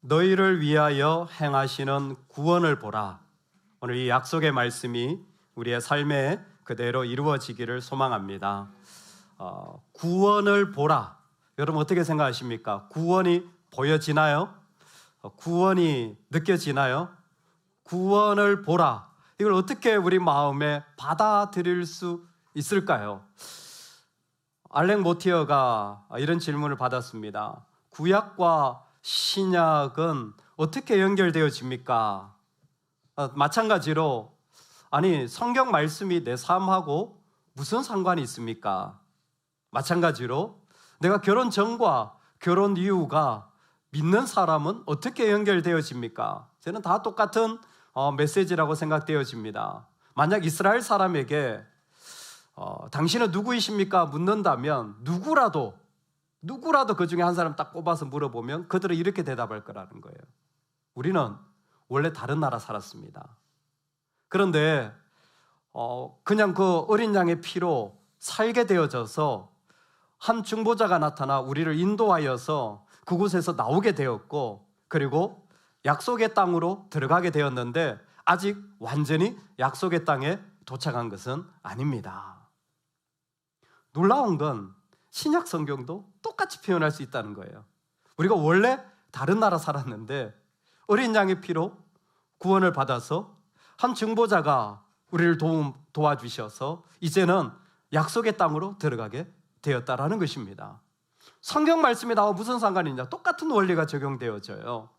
너희를 위하여 행하시는 구원을 보라. 오늘 이 약속의 말씀이 우리의 삶에 그대로 이루어지기를 소망합니다. 구원을 보라. 여러분 어떻게 생각하십니까? 구원이 보여지나요? 구원이 느껴지나요? 구원을 보라. 이걸 어떻게 우리 마음에 받아들일 수 있을까요? 알렉 모티어가 이런 질문을 받았습니다. 구약과 신약은 어떻게 연결되어집니까? 마찬가지로 아니 성경 말씀이 내 삶하고 무슨 상관이 있습니까? 마찬가지로 내가 결혼 전과 결혼 이후가 믿는 사람은 어떻게 연결되어집니까? 저는 다 똑같은 메시지라고 생각되어집니다. 만약 이스라엘 사람에게 당신은 누구이십니까? 묻는다면 누구라도 그 중에 한 사람 딱 꼽아서 물어보면 그들은 이렇게 대답할 거라는 거예요. 우리는 원래 다른 나라 살았습니다. 그런데 그냥 그 어린 양의 피로 살게 되어져서 한 중보자가 나타나 우리를 인도하여서 그곳에서 나오게 되었고, 그리고 약속의 땅으로 들어가게 되었는데 아직 완전히 약속의 땅에 도착한 것은 아닙니다. 놀라운 건 신약 성경도 똑같이 표현할 수 있다는 거예요. 우리가 원래 다른 나라 살았는데 어린 양의 피로 구원을 받아서 한 중보자가 우리를 도와주셔서 이제는 약속의 땅으로 들어가게 되었다라는 것입니다. 성경 말씀이 나와 무슨 상관이 있냐? 똑같은 원리가 적용되어져요.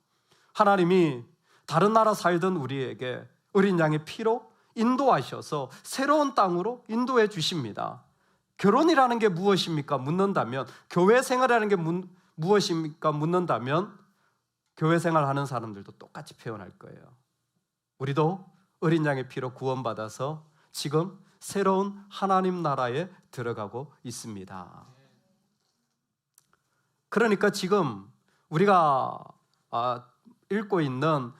하나님이 다른 나라 살던 우리에게 어린 양의 피로 인도하셔서 새로운 땅으로 인도해 주십니다. 결혼이라는 게 무엇입니까? 묻는다면, 교회 생활이라는 게 무엇입니까? 묻는다면 교회 생활하는 사람들도 똑같이 표현할 거예요. 우리도 어린 양의 피로 구원받아서 지금 새로운 하나님 나라에 들어가고 있습니다. 그러니까 지금 우리가 읽고 있는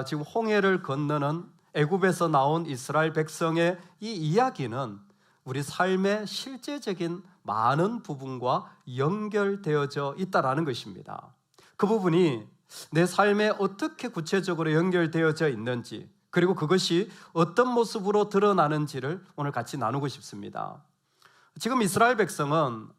지금 홍해를 건너는 애굽에서 나온 이스라엘 백성의 이 이야기는 우리 삶의 실제적인 많은 부분과 연결되어져 있다라는 것입니다. 그 부분이 내 삶에 어떻게 구체적으로 연결되어져 있는지, 그리고 그것이 어떤 모습으로 드러나는지를 오늘 같이 나누고 싶습니다. 지금 이스라엘 백성은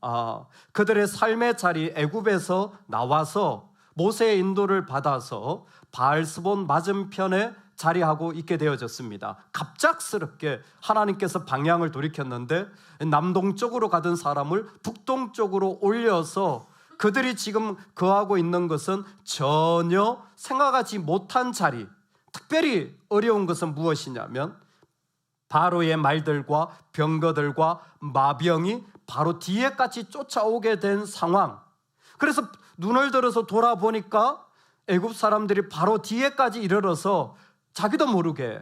그들의 삶의 자리 애굽에서 나와서 모세의 인도를 받아서 바알스본 맞은편에 자리하고 있게 되어졌습니다. 갑작스럽게 하나님께서 방향을 돌이켰는데 남동쪽으로 가던 사람을 북동쪽으로 올려서 그들이 지금 거하고 있는 것은 전혀 생각하지 못한 자리, 특별히 어려운 것은 무엇이냐면 바로의 말들과 병거들과 마병이 바로 뒤에까지 쫓아오게 된 상황. 그래서 눈을 들어서 돌아보니까 애굽 사람들이 바로 뒤에까지 이르러서 자기도 모르게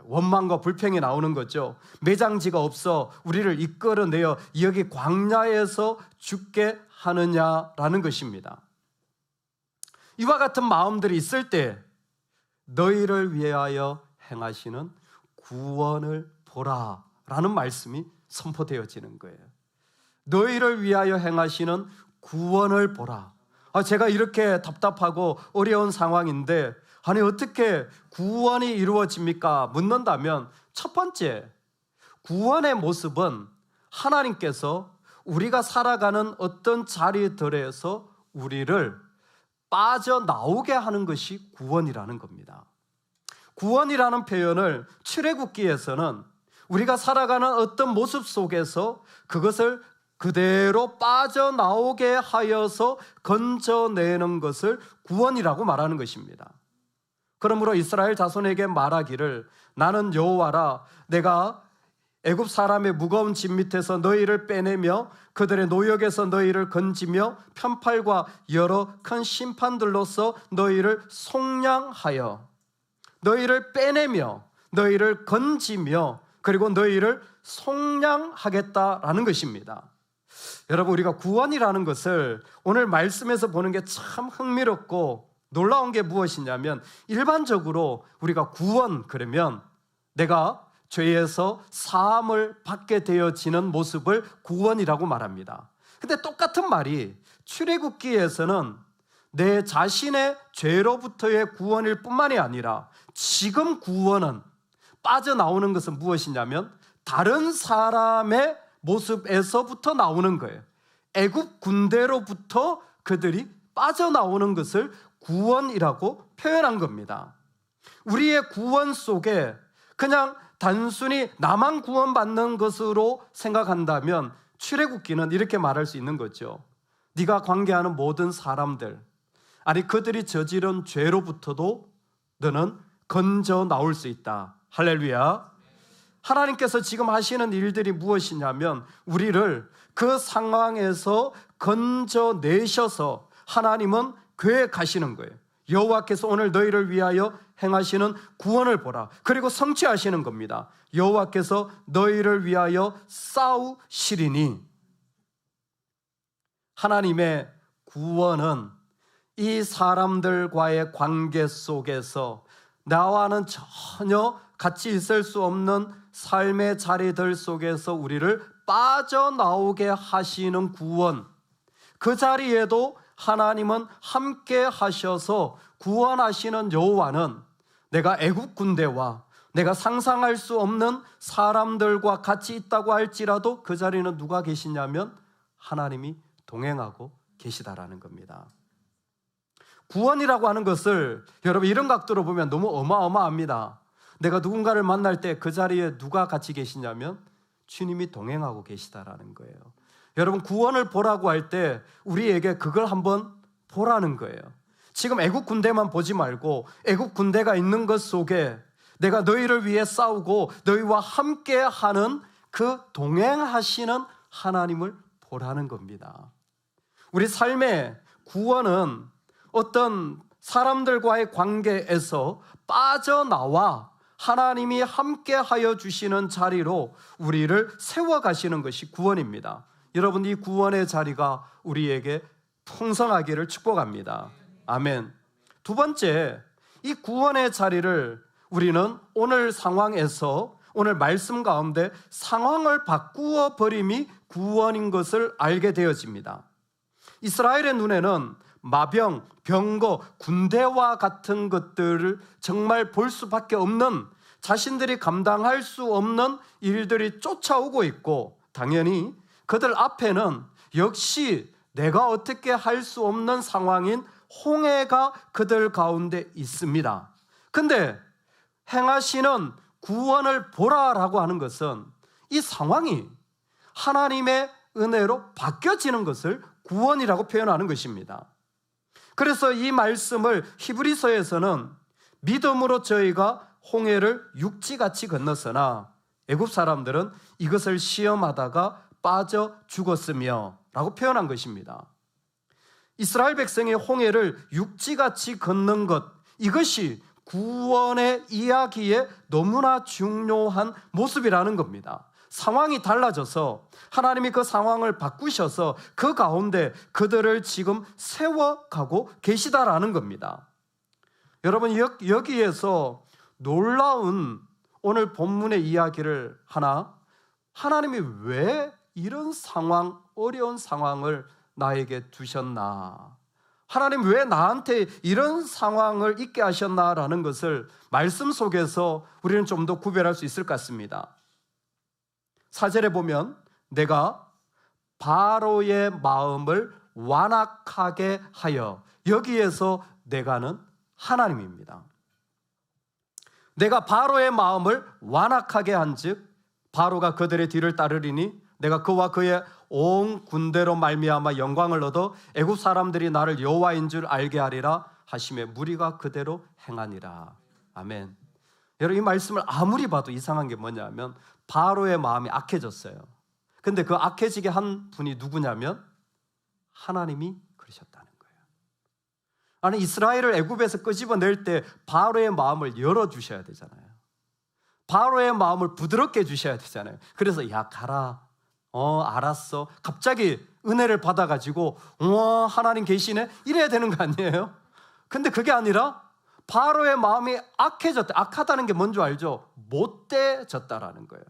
원망과 불평이 나오는 거죠. 매장지가 없어 우리를 이끌어내어 여기 광야에서 죽게 하느냐라는 것입니다. 이와 같은 마음들이 있을 때 너희를 위하여 행하시는 구원을 보라 라는 말씀이 선포되어지는 거예요. 너희를 위하여 행하시는 구원을 보라. 제가 이렇게 답답하고 어려운 상황인데 아니 어떻게 구원이 이루어집니까? 묻는다면 첫 번째, 구원의 모습은 하나님께서 우리가 살아가는 어떤 자리들에서 우리를 빠져나오게 하는 것이 구원이라는 겁니다. 구원이라는 표현을 출애굽기에서는 우리가 살아가는 어떤 모습 속에서 그것을 그대로 빠져나오게 하여서 건져내는 것을 구원이라고 말하는 것입니다. 그러므로 이스라엘 자손에게 말하기를 나는 여호와라, 내가 애굽 사람의 무거운 짐 밑에서 너희를 빼내며 그들의 노역에서 너희를 건지며 편팔과 여러 큰 심판들로서 너희를 속량하여 너희를 빼내며 너희를 건지며 그리고 너희를 속량하겠다라는 것입니다. 여러분, 우리가 구원이라는 것을 오늘 말씀에서 보는 게 참 흥미롭고 놀라운 게 무엇이냐면 일반적으로 우리가 구원 그러면 내가 죄에서 사함을 받게 되어지는 모습을 구원이라고 말합니다. 근데 똑같은 말이 출애굽기에서는 내 자신의 죄로부터의 구원일 뿐만이 아니라 지금 구원은 빠져나오는 것은 무엇이냐면 다른 사람의 모습에서부터 나오는 거예요. 애굽 군대로부터 그들이 빠져나오는 것을 구원이라고 표현한 겁니다. 우리의 구원 속에 그냥 단순히 나만 구원받는 것으로 생각한다면 출애굽기는 이렇게 말할 수 있는 거죠. 네가 관계하는 모든 사람들, 아니 그들이 저지른 죄로부터도 너는 건져 나올 수 있다. 할렐루야. 하나님께서 지금 하시는 일들이 무엇이냐면 우리를 그 상황에서 건져내셔서 하나님은 계획하시는 거예요. 여호와께서 오늘 너희를 위하여 행하시는 구원을 보라. 그리고 성취하시는 겁니다. 여호와께서 너희를 위하여 싸우시리니. 하나님의 구원은 이 사람들과의 관계 속에서 나와는 전혀 같이 있을 수 없는 삶의 자리들 속에서 우리를 빠져나오게 하시는 구원. 그 자리에도 하나님은 함께 하셔서 구원하시는 여호와는 내가 애굽 군대와 내가 상상할 수 없는 사람들과 같이 있다고 할지라도 그 자리는 누가 계시냐면 하나님이 동행하고 계시다라는 겁니다. 구원이라고 하는 것을 여러분 이런 각도로 보면 너무 어마어마합니다. 내가 누군가를 만날 때 그 자리에 누가 같이 계시냐면 주님이 동행하고 계시다라는 거예요. 여러분 구원을 보라고 할 때 우리에게 그걸 한번 보라는 거예요. 지금 애국 군대만 보지 말고 애국 군대가 있는 것 속에 내가 너희를 위해 싸우고 너희와 함께하는 그 동행하시는 하나님을 보라는 겁니다. 우리 삶의 구원은 어떤 사람들과의 관계에서 빠져나와 하나님이 함께하여 주시는 자리로 우리를 세워가시는 것이 구원입니다. 여러분 이 구원의 자리가 우리에게 풍성하기를 축복합니다. 아멘. 두 번째, 이 구원의 자리를 우리는 오늘 상황에서 오늘 말씀 가운데 상황을 바꾸어 버림이 구원인 것을 알게 되어집니다. 이스라엘의 눈에는 마병, 병거, 군대와 같은 것들을 정말 볼 수밖에 없는 자신들이 감당할 수 없는 일들이 쫓아오고 있고 당연히 그들 앞에는 역시 내가 어떻게 할 수 없는 상황인 홍해가 그들 가운데 있습니다. 근데 행하시는 구원을 보라라고 하는 것은 이 상황이 하나님의 은혜로 바뀌어지는 것을 구원이라고 표현하는 것입니다. 그래서 이 말씀을 히브리서에서는 믿음으로 저희가 홍해를 육지같이 건넜으나 애굽 사람들은 이것을 시험하다가 빠져 죽었으며 라고 표현한 것입니다. 이스라엘 백성이 홍해를 육지같이 걷는 것, 이것이 구원의 이야기에 너무나 중요한 모습이라는 겁니다. 상황이 달라져서 하나님이 그 상황을 바꾸셔서 그 가운데 그들을 지금 세워가고 계시다라는 겁니다. 여러분 여기에서 놀라운 오늘 본문의 이야기를 하나님이 왜 이런 상황, 어려운 상황을 나에게 두셨나? 하나님 왜 나한테 이런 상황을 있게 하셨나라는 것을 말씀 속에서 우리는 좀 더 구별할 수 있을 것 같습니다. 4절에 보면 내가 바로의 마음을 완악하게 하여, 여기에서 내가는 하나님입니다. 내가 바로의 마음을 완악하게 한즉 바로가 그들의 뒤를 따르리니 내가 그와 그의 온 군대로 말미암아 영광을 얻어 애굽 사람들이 나를 여호와인 줄 알게 하리라 하시매 무리가 그대로 행하니라. 아멘. 여러분 이 말씀을 아무리 봐도 이상한 게 뭐냐면 바로의 마음이 악해졌어요. 근데 그 악해지게 한 분이 누구냐면 하나님이 그러셨다는 거예요. 아니 이스라엘을 애굽에서 끄집어낼 때 바로의 마음을 열어주셔야 되잖아요. 바로의 마음을 부드럽게 해주셔야 되잖아요. 그래서 야 가라, 알았어, 갑자기 은혜를 받아가지고 우와 하나님 계시네 이래야 되는 거 아니에요? 근데 그게 아니라 바로의 마음이 악해졌다. 악하다는 게 뭔지 알죠? 못돼졌다라는 거예요.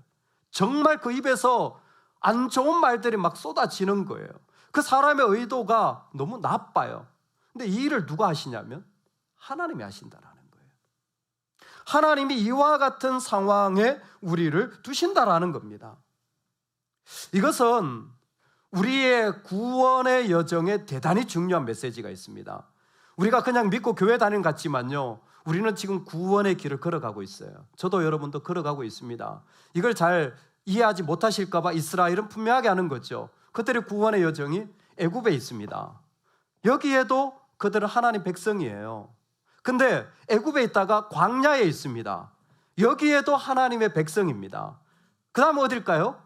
정말 그 입에서 안 좋은 말들이 막 쏟아지는 거예요. 그 사람의 의도가 너무 나빠요. 근데 이 일을 누가 하시냐면 하나님이 하신다라는 거예요. 하나님이 이와 같은 상황에 우리를 두신다라는 겁니다. 이것은 우리의 구원의 여정에 대단히 중요한 메시지가 있습니다. 우리가 그냥 믿고 교회 다니는 것 같지만요, 우리는 지금 구원의 길을 걸어가고 있어요. 저도 여러분도 걸어가고 있습니다. 이걸 잘 이해하지 못하실까 봐 이스라엘은 분명하게 하는 거죠. 그들의 구원의 여정이 애굽에 있습니다. 여기에도 그들은 하나님 백성이에요. 근데 애굽에 있다가 광야에 있습니다. 여기에도 하나님의 백성입니다. 그 다음 어딜까요?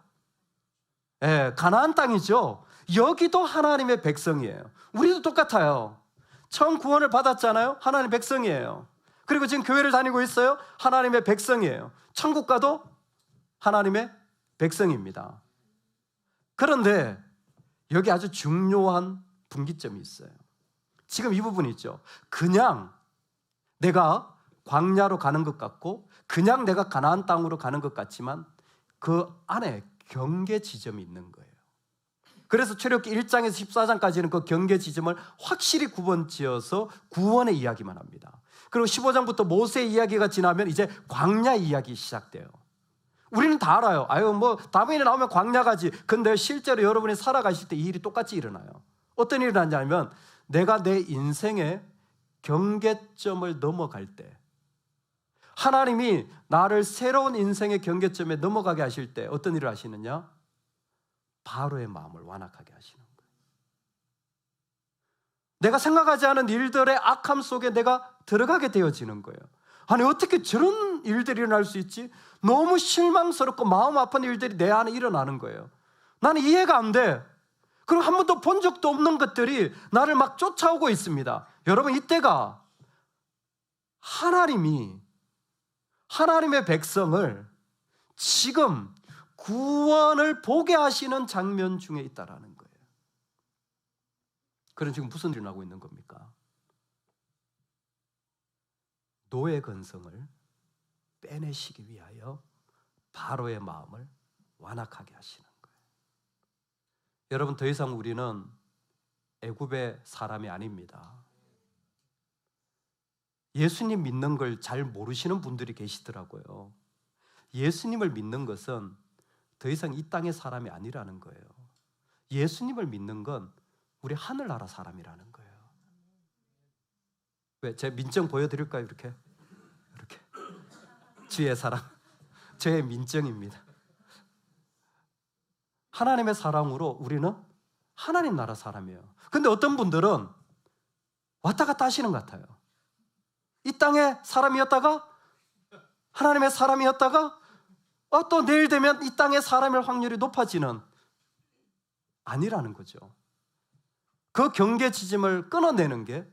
가나안 땅이죠. 여기도 하나님의 백성이에요. 우리도 똑같아요. 처음 구원을 받았잖아요. 하나님 백성이에요. 그리고 지금 교회를 다니고 있어요. 하나님의 백성이에요. 천국 가도 하나님의 백성입니다. 그런데 여기 아주 중요한 분기점이 있어요. 지금 이 부분이 있죠. 그냥 내가 광야로 가는 것 같고 그냥 내가 가나안 땅으로 가는 것 같지만 그 안에 경계 지점이 있는 거예요. 그래서 출애굽기 1장에서 14장까지는 그 경계 지점을 확실히 구분지어서 구원의 이야기만 합니다. 그리고 15장부터 모세의 이야기가 지나면 이제 광야 이야기 시작돼요. 우리는 다 알아요. 다윗이 나오면 광야 가지. 근데 실제로 여러분이 살아가실 때 이 일이 똑같이 일어나요. 어떤 일이 일어나냐면 내가 내 인생의 경계점을 넘어갈 때, 하나님이 나를 새로운 인생의 경계점에 넘어가게 하실 때 어떤 일을 하시느냐? 바로의 마음을 완악하게 하시는 거예요. 내가 생각하지 않은 일들의 악함 속에 내가 들어가게 되어지는 거예요. 아니 어떻게 저런 일들이 일어날 수 있지? 너무 실망스럽고 마음 아픈 일들이 내 안에 일어나는 거예요. 나는 이해가 안 돼. 그리고 한 번도 본 적도 없는 것들이 나를 막 쫓아오고 있습니다. 여러분, 이때가 하나님의 백성을 지금 구원을 보게 하시는 장면 중에 있다라는 거예요. 그럼 지금 무슨 일이 일어나고 있는 겁니까? 노예 근성을 빼내시기 위하여 바로의 마음을 완악하게 하시는 거예요. 여러분, 더 이상 우리는 애굽의 사람이 아닙니다. 예수님 믿는 걸 잘 모르시는 분들이 계시더라고요. 예수님을 믿는 것은 더 이상 이 땅의 사람이 아니라는 거예요. 예수님을 믿는 건 우리 하늘나라 사람이라는 거예요. 왜? 제 민증 보여드릴까요? 이렇게 주의 사랑, 저의 민증입니다. 하나님의 사랑으로 우리는 하나님 나라 사람이에요. 근데 어떤 분들은 왔다 갔다 하시는 것 같아요. 이 땅의 사람이었다가 하나님의 사람이었다가 또 내일 되면 이 땅의 사람일 확률이 높아지는, 아니라는 거죠. 그 경계 지점을 끊어내는 게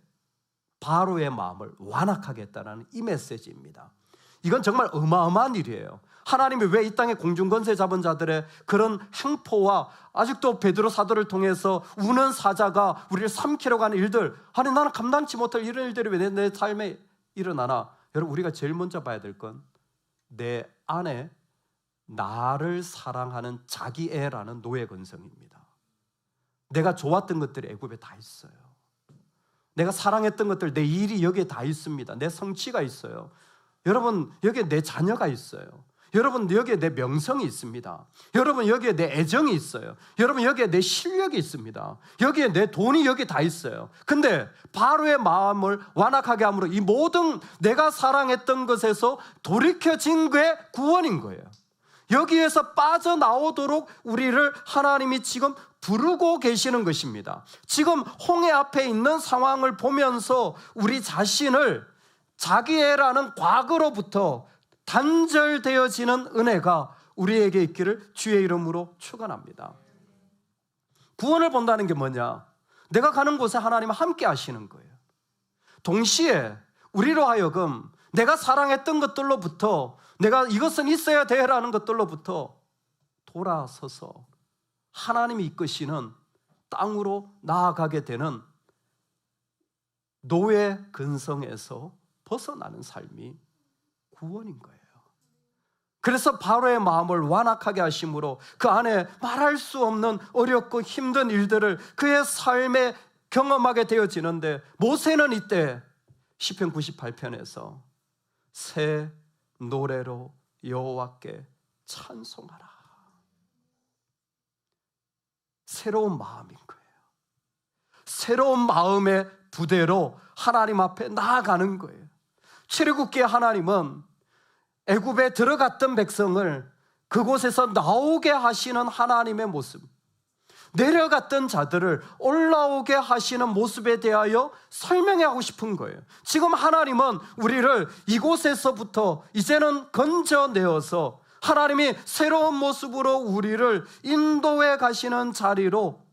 바로의 마음을 완악하게 했다는 이 메시지입니다. 이건 정말 어마어마한 일이에요. 하나님이 왜 이 땅에 공중권세 잡은 자들의 그런 행포와 아직도 베드로 사도를 통해서 우는 사자가 우리를 삼키려고 하는 일들, 아니 나는 감당치 못할 이런 일들이 왜 내 삶에 일어나나? 여러분, 우리가 제일 먼저 봐야 될 건 내 안에 나를 사랑하는 자기애라는 노예 근성입니다. 내가 좋았던 것들이 애굽에 다 있어요. 내가 사랑했던 것들, 내 일이 여기에 다 있습니다. 내 성취가 있어요. 여러분, 여기에 내 자녀가 있어요. 여러분, 여기에 내 명성이 있습니다. 여러분, 여기에 내 애정이 있어요. 여러분, 여기에 내 실력이 있습니다. 여기에 내 돈이 여기 다 있어요. 근데 바로의 마음을 완악하게 함으로 이 모든 내가 사랑했던 것에서 돌이켜진 게 구원인 거예요. 여기에서 빠져나오도록 우리를 하나님이 지금 부르고 계시는 것입니다. 지금 홍해 앞에 있는 상황을 보면서 우리 자신을 자기애라는 과거로부터 단절되어지는 은혜가 우리에게 있기를 주의 이름으로 축원합니다. 구원을 본다는 게 뭐냐? 내가 가는 곳에 하나님은 함께 하시는 거예요. 동시에 우리로 하여금 내가 사랑했던 것들로부터, 내가 이것은 있어야 돼라는 것들로부터 돌아서서 하나님이 이끄시는 땅으로 나아가게 되는 노예 근성에서 벗어나는 삶이 구원인 거예요. 그래서 바로의 마음을 완악하게 하심으로 그 안에 말할 수 없는 어렵고 힘든 일들을 그의 삶의 경험하게 되어지는데 모세는 이때 시편 98편에서 새 노래로 여호와께 찬송하라. 새로운 마음인 거예요. 새로운 마음의 부대로 하나님 앞에 나아가는 거예요. 출애굽기의 하나님은 애굽에 들어갔던 백성을 그곳에서 나오게 하시는 하나님의 모습, 내려갔던 자들을 올라오게 하시는 모습에 대하여 설명하고 싶은 거예요. 지금 하나님은 우리를 이곳에서부터 이제는 건져내어서 하나님이 새로운 모습으로 우리를 인도해 가시는 자리로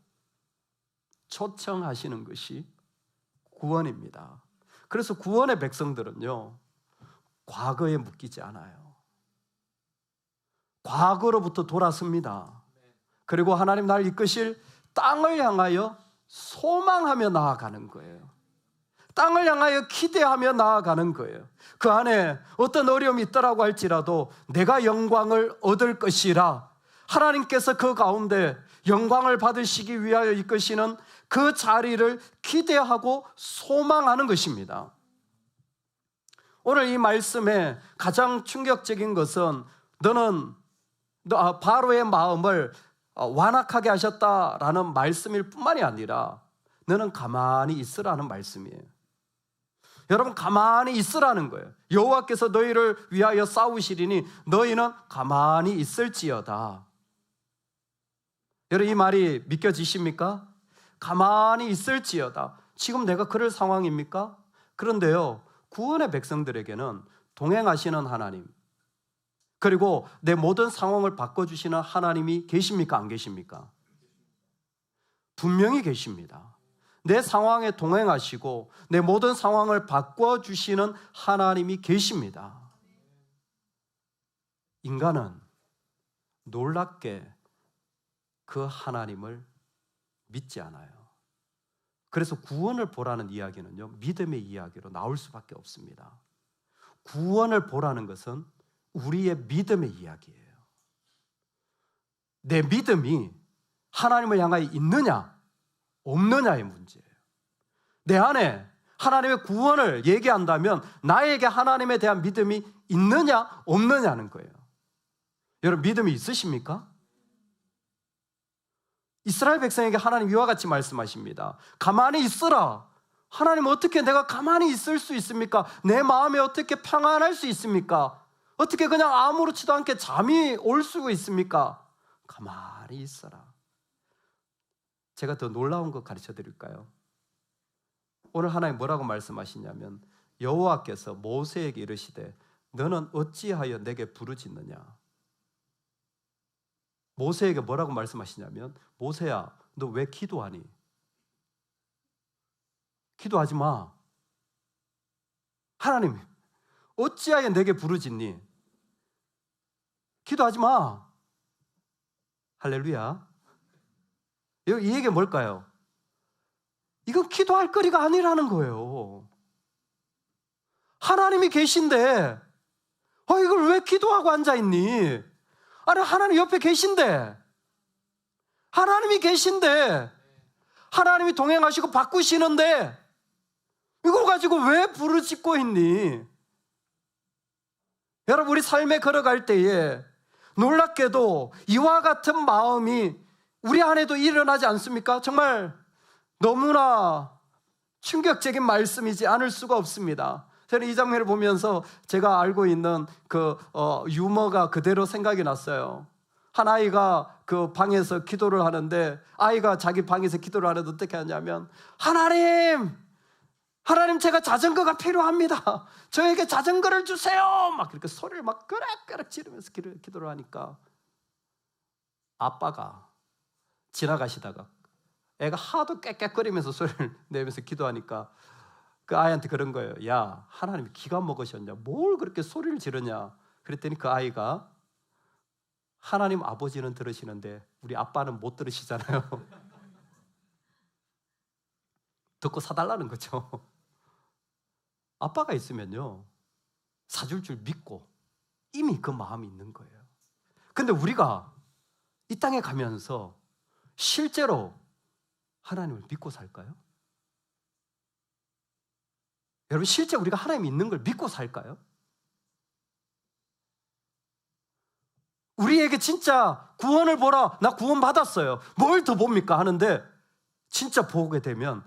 초청하시는 것이 구원입니다. 그래서 구원의 백성들은요, 과거에 묶이지 않아요. 과거로부터 돌아섭니다. 그리고 하나님 나를 이끄실 땅을 향하여 소망하며 나아가는 거예요. 땅을 향하여 기대하며 나아가는 거예요. 그 안에 어떤 어려움이 있더라고 할지라도 내가 영광을 얻을 것이라, 하나님께서 그 가운데 영광을 받으시기 위하여 이끄시는 그 자리를 기대하고 소망하는 것입니다. 오늘 이 말씀에 가장 충격적인 것은 너는 바로의 마음을 완악하게 하셨다라는 말씀일 뿐만이 아니라 너는 가만히 있으라는 말씀이에요. 여러분, 가만히 있으라는 거예요. 여호와께서 너희를 위하여 싸우시리니 너희는 가만히 있을지어다. 여러분, 이 말이 믿겨지십니까? 가만히 있을지어다. 지금 내가 그럴 상황입니까? 그런데요, 구원의 백성들에게는 동행하시는 하나님, 그리고 내 모든 상황을 바꿔주시는 하나님이 계십니까? 안 계십니까? 분명히 계십니다. 내 상황에 동행하시고 내 모든 상황을 바꿔주시는 하나님이 계십니다. 인간은 놀랍게 그 하나님을 믿지 않아요. 그래서 구원을 보라는 이야기는요, 믿음의 이야기로 나올 수밖에 없습니다. 구원을 보라는 것은 우리의 믿음의 이야기예요. 내 믿음이 하나님을 향하여 있느냐 없느냐의 문제예요. 내 안에 하나님의 구원을 얘기한다면 나에게 하나님에 대한 믿음이 있느냐 없느냐는 거예요. 여러분, 믿음이 있으십니까? 이스라엘 백성에게 하나님 이와 같이 말씀하십니다. 가만히 있으라. 하나님, 어떻게 내가 가만히 있을 수 있습니까? 내 마음에 어떻게 평안할 수 있습니까? 어떻게 그냥 아무렇지도 않게 잠이 올 수가 있습니까? 가만히 있어라. 제가 더 놀라운 거 가르쳐 드릴까요? 오늘 하나님 뭐라고 말씀하시냐면 여호와께서 모세에게 이르시되 너는 어찌하여 내게 부르짖느냐. 모세에게 뭐라고 말씀하시냐면 모세야, 너 왜 기도하니? 기도하지 마. 하나님, 어찌하여 내게 부르짖니? 기도하지 마. 할렐루야. 이 얘기가 뭘까요? 이건 기도할 거리가 아니라는 거예요. 하나님이 계신데 이걸 왜 기도하고 앉아있니? 아니, 하나님 옆에 계신데, 하나님이 계신데, 하나님이 동행하시고 바꾸시는데 이걸 가지고 왜 부르짖고 있니? 여러분, 우리 삶에 걸어갈 때에 놀랍게도 이와 같은 마음이 우리 안에도 일어나지 않습니까? 정말 너무나 충격적인 말씀이지 않을 수가 없습니다. 저는 이 장면을 보면서 제가 알고 있는 그 유머가 그대로 생각이 났어요. 한 아이가 그 방에서 기도를 하는데, 아이가 자기 방에서 기도를 하는데 어떻게 하냐면, 하나님 제가 자전거가 필요합니다. 저에게 자전거를 주세요. 막 그렇게 소리를 막 끄락끄락 지르면서 기도를 하니까 아빠가 지나가시다가 애가 하도 깨깨거리면서 소리를 내면서 기도하니까 그 아이한테 그런 거예요. 야, 하나님이 기가 먹으셨냐? 뭘 그렇게 소리를 지르냐? 그랬더니 그 아이가, 하나님 아버지는 들으시는데 우리 아빠는 못 들으시잖아요. 듣고 사달라는 거죠. 아빠가 있으면요, 사줄 줄 믿고 이미 그 마음이 있는 거예요. 근데 우리가 이 땅에 가면서 실제로 하나님을 믿고 살까요? 여러분, 실제 우리가 하나님이 있는 걸 믿고 살까요? 우리에게 진짜 구원을 보라, 나 구원 받았어요, 뭘 더 봅니까? 하는데 진짜 보게 되면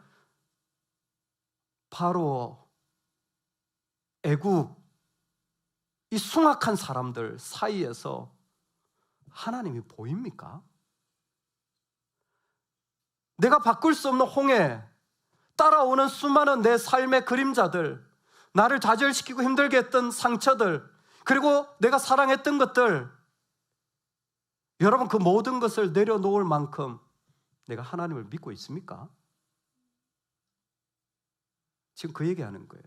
바로 애국, 이 숭악한 사람들 사이에서 하나님이 보입니까? 내가 바꿀 수 없는 홍해, 따라오는 수많은 내 삶의 그림자들, 나를 좌절시키고 힘들게 했던 상처들, 그리고 내가 사랑했던 것들, 여러분, 그 모든 것을 내려놓을 만큼 내가 하나님을 믿고 있습니까? 지금 그 얘기하는 거예요.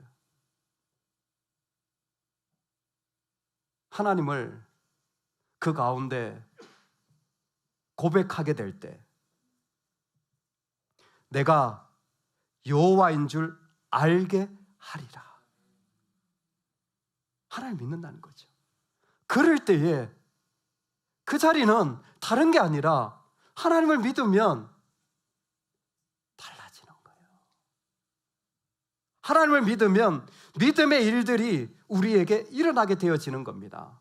하나님을 그 가운데 고백하게 될 때 내가 여호와인 줄 알게 하리라. 하나님을 믿는다는 거죠. 그럴 때에 그 자리는 다른 게 아니라 하나님을 믿으면 달라지는 거예요. 하나님을 믿으면 믿음의 일들이 우리에게 일어나게 되어지는 겁니다.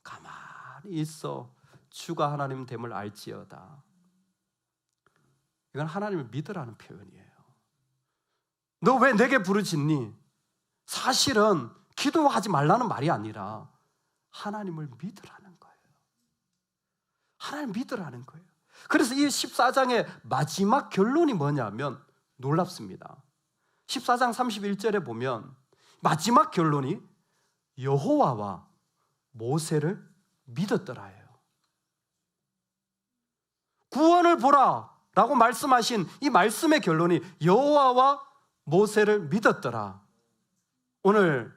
가만히 있어 주가 하나님 됨을 알지어다. 이건 하나님을 믿으라는 표현이에요. 너 왜 내게 부르짖니? 사실은 기도하지 말라는 말이 아니라 하나님을 믿으라는 거예요. 하나님 믿으라는 거예요. 그래서 이 14장의 마지막 결론이 뭐냐면 놀랍습니다. 14장 31절에 보면 마지막 결론이 여호와와 모세를 믿었더라예요. 구원을 보라 라고 말씀하신 이 말씀의 결론이 여호와와 모세를 믿었더라. 오늘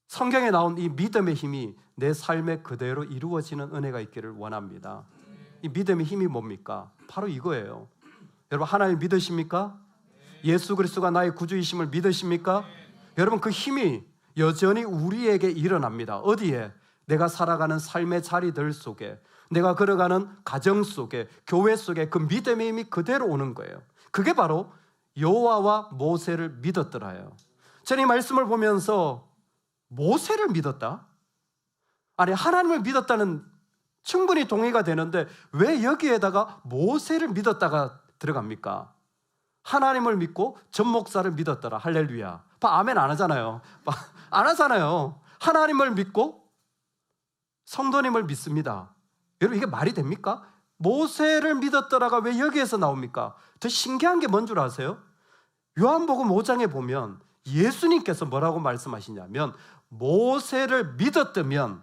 성경에 나온 이 믿음의 힘이 내 삶에 그대로 이루어지는 은혜가 있기를 원합니다. 이 믿음의 힘이 뭡니까? 바로 이거예요. 여러분, 하나님 믿으십니까? 예수 그리스도가 나의 구주이심을 믿으십니까? 여러분, 그 힘이 여전히 우리에게 일어납니다. 어디에? 내가 살아가는 삶의 자리들 속에, 내가 걸어가는 가정 속에, 교회 속에 그 믿음의 힘이 그대로 오는 거예요. 그게 바로 여호와와 모세를 믿었더라요. 저는 이 말씀을 보면서 모세를 믿었다? 아니, 하나님을 믿었다는 충분히 동의가 되는데 왜 여기에다가 모세를 믿었다가 들어갑니까? 하나님을 믿고 전 목사를 믿었더라. 할렐루야. 아멘 안 하잖아요. 안 하잖아요. 하나님을 믿고 성도님을 믿습니다. 여러분, 이게 말이 됩니까? 모세를 믿었더라가 왜 여기에서 나옵니까? 더 신기한 게 뭔 줄 아세요? 요한복음 5장에 보면 예수님께서 뭐라고 말씀하시냐면 모세를 믿었다면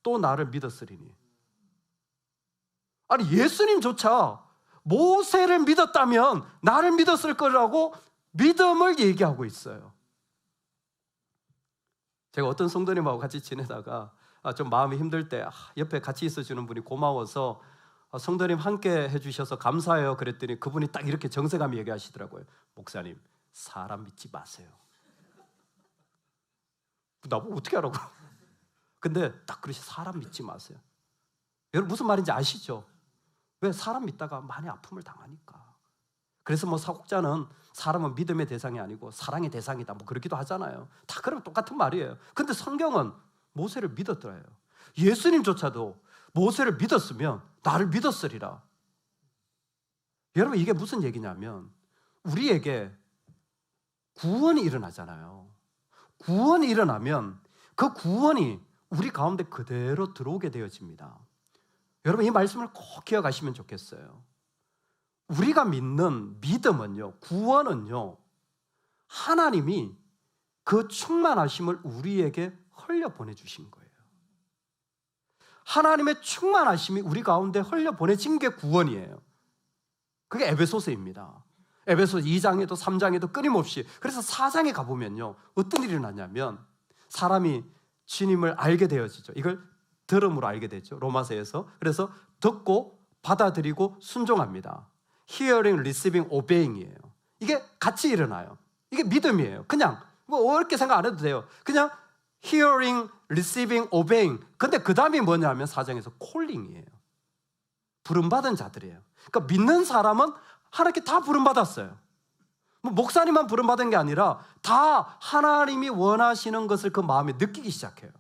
또 나를 믿었으리니. 아니, 예수님조차 모세를 믿었다면 나를 믿었을 거라고 믿음을 얘기하고 있어요. 제가 어떤 성도님하고 같이 지내다가 좀 마음이 힘들 때 옆에 같이 있어주는 분이 고마워서 성도님 함께 해주셔서 감사해요 그랬더니 그분이 딱 이렇게 정색하며 얘기하시더라고요. 목사님, 사람 믿지 마세요. 나보고 어떻게 하라고? 근데 딱 그러시, 사람 믿지 마세요. 여러분, 무슨 말인지 아시죠? 왜? 사람 믿다가 많이 아픔을 당하니까. 그래서 뭐 사국자는 사람은 믿음의 대상이 아니고 사랑의 대상이다, 뭐 그러기도 하잖아요. 다 그러면 똑같은 말이에요. 근데 성경은 모세를 믿었더라요. 예수님조차도 모세를 믿었으면 나를 믿었으리라. 여러분, 이게 무슨 얘기냐면 우리에게 구원이 일어나잖아요. 구원이 일어나면 그 구원이 우리 가운데 그대로 들어오게 되어집니다. 여러분, 이 말씀을 꼭 기억하시면 좋겠어요. 우리가 믿는 믿음은요, 구원은요, 하나님이 그 충만하심을 우리에게 흘려 보내주신 거예요. 하나님의 충만하심이 우리 가운데 흘려 보내진 게 구원이에요. 그게 에베소서입니다. 에베소서 2장에도 3장에도 끊임없이. 그래서 4장에 가보면요, 어떤 일이 일어나냐면 사람이 주님을 알게 되어지죠. 이걸 들음으로 알게 되죠, 로마서에서. 그래서 듣고 받아들이고 순종합니다. Hearing, receiving, obeying이에요. 이게 같이 일어나요. 이게 믿음이에요. 그냥 뭐 어렵게 생각 안 해도 돼요. 그냥 hearing, receiving, obeying. 근데 그 다음이 뭐냐면 4장에서 calling이에요. 부름받은 자들이에요. 그러니까 믿는 사람은 하나님께 다 부름받았어요. 뭐 목사님만 부름받은 게 아니라 다 하나님이 원하시는 것을 그 마음에 느끼기 시작해요.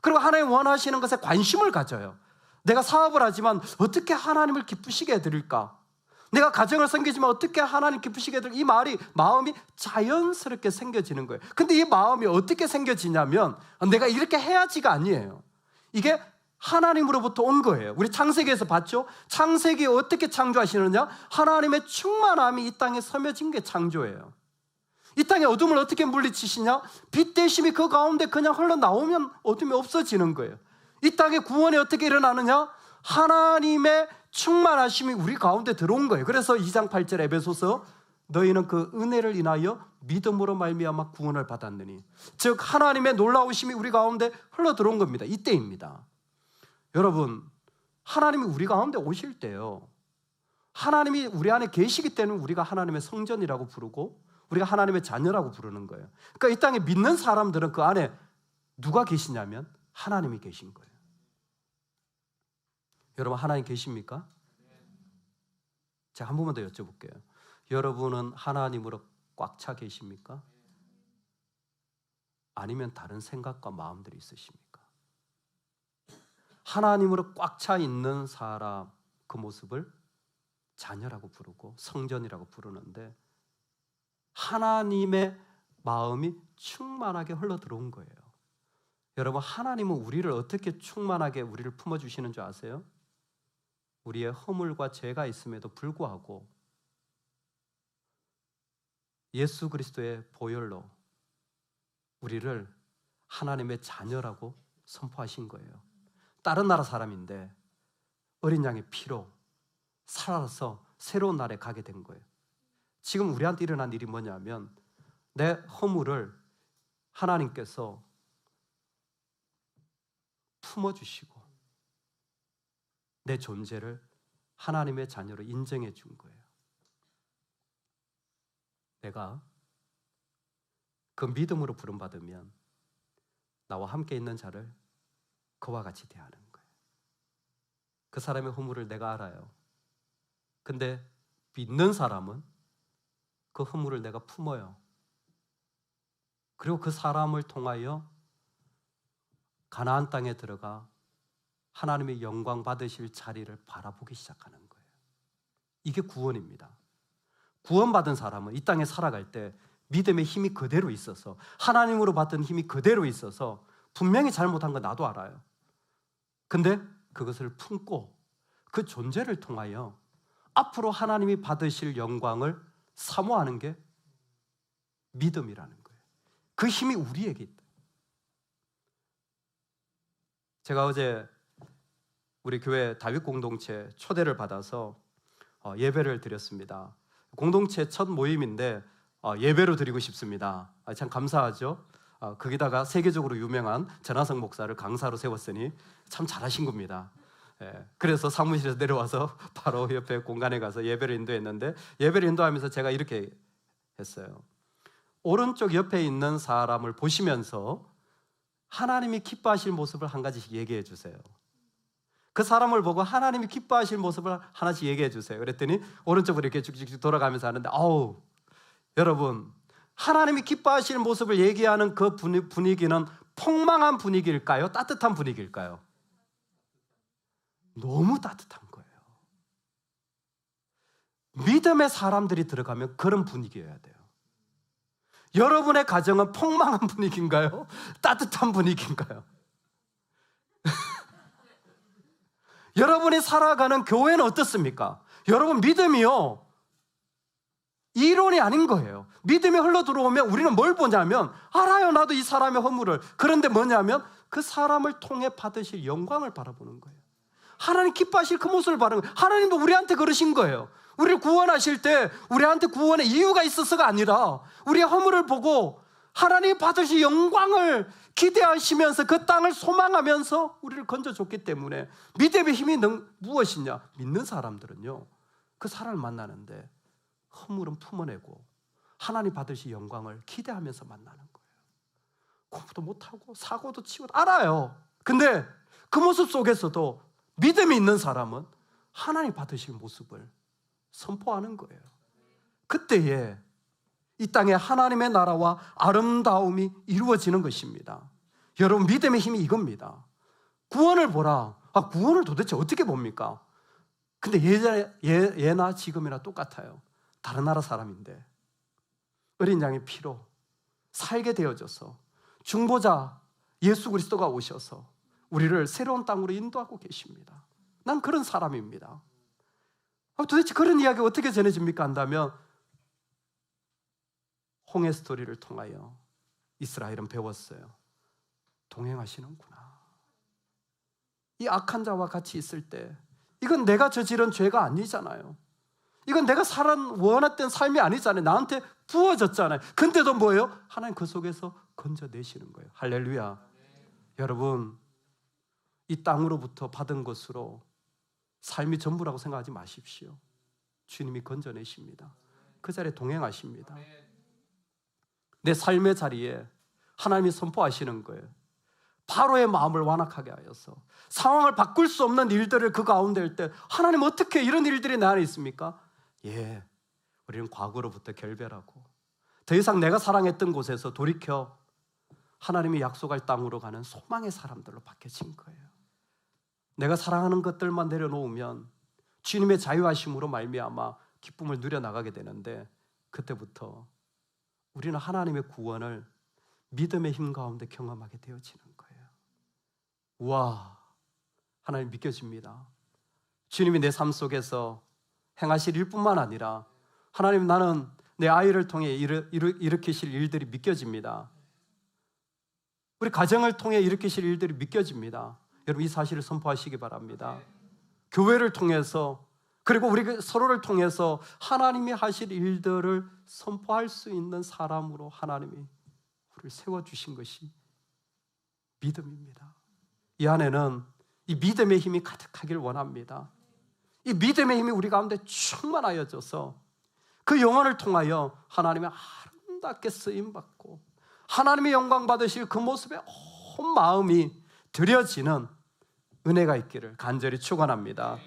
그리고 하나님 원하시는 것에 관심을 가져요. 내가 사업을 하지만 어떻게 하나님을 기쁘시게 해드릴까? 내가 가정을 섬기지만 어떻게 하나님 기쁘시게 해드릴까? 이 마음이 자연스럽게 생겨지는 거예요. 근데 이 마음이 어떻게 생겨지냐면 내가 이렇게 해야지가 아니에요. 이게 하나님으로부터 온 거예요. 우리 창세기에서 봤죠? 창세기 어떻게 창조하시느냐? 하나님의 충만함이 이 땅에 섬여진 게 창조예요. 이 땅의 어둠을 어떻게 물리치시냐? 빛 대심이 그 가운데 그냥 흘러나오면 어둠이 없어지는 거예요. 이 땅의 구원이 어떻게 일어나느냐? 하나님의 충만하심이 우리 가운데 들어온 거예요. 그래서 2장 8절 에베소서 너희는 그 은혜를 인하여 믿음으로 말미암아 구원을 받았느니, 즉 하나님의 놀라우심이 우리 가운데 흘러 들어온 겁니다. 이때입니다. 여러분, 하나님이 우리 가운데 오실 때요, 하나님이 우리 안에 계시기 때문에 우리가 하나님의 성전이라고 부르고 우리가 하나님의 자녀라고 부르는 거예요. 그러니까 이 땅에 믿는 사람들은 그 안에 누가 계시냐면 하나님이 계신 거예요. 여러분, 하나님 계십니까? 제가 한 번만 더 여쭤볼게요. 여러분은 하나님으로 꽉 차 계십니까? 아니면 다른 생각과 마음들이 있으십니까? 하나님으로 꽉 차 있는 사람, 그 모습을 자녀라고 부르고 성전이라고 부르는데, 하나님의 마음이 충만하게 흘러 들어온 거예요. 여러분, 하나님은 우리를 어떻게 충만하게 우리를 품어주시는 줄 아세요? 우리의 허물과 죄가 있음에도 불구하고 예수 그리스도의 보혈로 우리를 하나님의 자녀라고 선포하신 거예요. 다른 나라 사람인데 어린 양의 피로 살아서 새로운 날에 가게 된 거예요. 지금 우리한테 일어난 일이 뭐냐면 내 허물을 하나님께서 품어주시고 내 존재를 하나님의 자녀로 인정해 준 거예요. 내가 그 믿음으로 부름받으면 나와 함께 있는 자를 그와 같이 대하는 거예요. 그 사람의 허물을 내가 알아요. 근데 믿는 사람은 그 허물을 내가 품어요. 그리고 그 사람을 통하여 가나안 땅에 들어가 하나님의 영광 받으실 자리를 바라보기 시작하는 거예요. 이게 구원입니다. 구원받은 사람은 이 땅에 살아갈 때 믿음의 힘이 그대로 있어서, 하나님으로 받은 힘이 그대로 있어서 분명히 잘못한 거 나도 알아요. 근데 그것을 품고 그 존재를 통하여 앞으로 하나님이 받으실 영광을 사모하는 게 믿음이라는 거예요. 그 힘이 우리에게 있다. 제가 어제 우리 교회 다윗 공동체 초대를 받아서 예배를 드렸습니다. 공동체 첫 모임인데 예배로 드리고 싶습니다. 참 감사하죠. 거기다가 세계적으로 유명한 전하성 목사를 강사로 세웠으니 참 잘하신 겁니다. 그래서 사무실에서 내려와서 바로 옆에 공간에 가서 예배를 인도했는데, 예배를 인도하면서 제가 이렇게 했어요. 오른쪽 옆에 있는 사람을 보시면서 하나님이 기뻐하실 모습을 한 가지씩 얘기해 주세요. 그 사람을 보고 하나님이 기뻐하실 모습을 하나씩 얘기해 주세요. 그랬더니 오른쪽으로 이렇게 쭉쭉쭉 돌아가면서 하는데, 여러분, 하나님이 기뻐하실 모습을 얘기하는 그 분위기는 폭망한 분위기일까요? 따뜻한 분위기일까요? 너무 따뜻한 거예요. 믿음의 사람들이 들어가면 그런 분위기여야 돼요. 여러분의 가정은 폭망한 분위기인가요? 따뜻한 분위기인가요? 여러분이 살아가는 교회는 어떻습니까? 여러분, 믿음이요, 이론이 아닌 거예요. 믿음이 흘러 들어오면 우리는 뭘 보냐면, 알아요, 나도 이 사람의 허물을. 그런데 뭐냐면 그 사람을 통해 받으실 영광을 바라보는 거예요. 하나님 기뻐하실 그 모습을 바라는 거예요. 하나님도 우리한테 그러신 거예요. 우리를 구원하실 때 우리한테 구원의 이유가 있어서가 아니라 우리의 허물을 보고 하나님이 받으실 영광을 기대하시면서 그 땅을 소망하면서 우리를 건져줬기 때문에, 믿음의 힘이 무엇이냐? 믿는 사람들은요, 그 사람을 만나는데 허물은 품어내고 하나님 받으실 영광을 기대하면서 만나는 거예요. 공부도 못하고 사고도 치고 알아요. 근데 그 모습 속에서도 믿음이 있는 사람은 하나님 받으실 모습을 선포하는 거예요. 그때에 이 땅에 하나님의 나라와 아름다움이 이루어지는 것입니다. 여러분, 믿음의 힘이 이겁니다. 구원을 보라. 구원을 도대체 어떻게 봅니까? 근데 예나 지금이나 똑같아요. 다른 나라 사람인데 어린 양의 피로 살게 되어져서 중보자 예수 그리스도가 오셔서 우리를 새로운 땅으로 인도하고 계십니다. 난 그런 사람입니다. 도대체 그런 이야기가 어떻게 전해집니까? 한다면 홍해 스토리를 통하여 이스라엘은 배웠어요. 동행하시는구나. 이 악한 자와 같이 있을 때 이건 내가 저지른 죄가 아니잖아요. 이건 내가 원했던 삶이 아니잖아요. 나한테 부어졌잖아요. 근데도 뭐예요? 하나님 그 속에서 건져내시는 거예요. 할렐루야. 여러분, 이 땅으로부터 받은 것으로 삶이 전부라고 생각하지 마십시오. 주님이 건져내십니다. 그 자리에 동행하십니다. 내 삶의 자리에 하나님이 선포하시는 거예요. 바로의 마음을 완악하게 하여서 상황을 바꿀 수 없는 일들을 그 가운데 할 때 하나님 어떻게 이런 일들이 내 안에 있습니까? 우리는 과거로부터 결별하고 더 이상 내가 사랑했던 곳에서 돌이켜 하나님이 약속할 땅으로 가는 소망의 사람들로 바뀌어진 거예요. 내가 사랑하는 것들만 내려놓으면 주님의 자유하심으로 말미암아 기쁨을 누려나가게 되는데 그때부터 우리는 하나님의 구원을 믿음의 힘 가운데 경험하게 되어지는 거예요. 우와, 하나님 믿겨집니다. 주님이 내 삶 속에서 행하실 일뿐만 아니라 하나님, 나는 내 아이를 통해 일으키실 일들이 믿겨집니다. 우리 가정을 통해 일으키실 일들이 믿겨집니다. 여러분, 이 사실을 선포하시기 바랍니다. 교회를 통해서, 그리고 우리 서로를 통해서 하나님이 하실 일들을 선포할 수 있는 사람으로 하나님이 우리를 세워주신 것이 믿음입니다. 이 안에는 이 믿음의 힘이 가득하길 원합니다. 이 믿음의 힘이 우리 가운데 충만하여져서 그 영혼을 통하여 하나님의 아름답게 쓰임받고 하나님의 영광 받으실 그 모습에 온 마음이 드려지는 은혜가 있기를 간절히 축원합니다.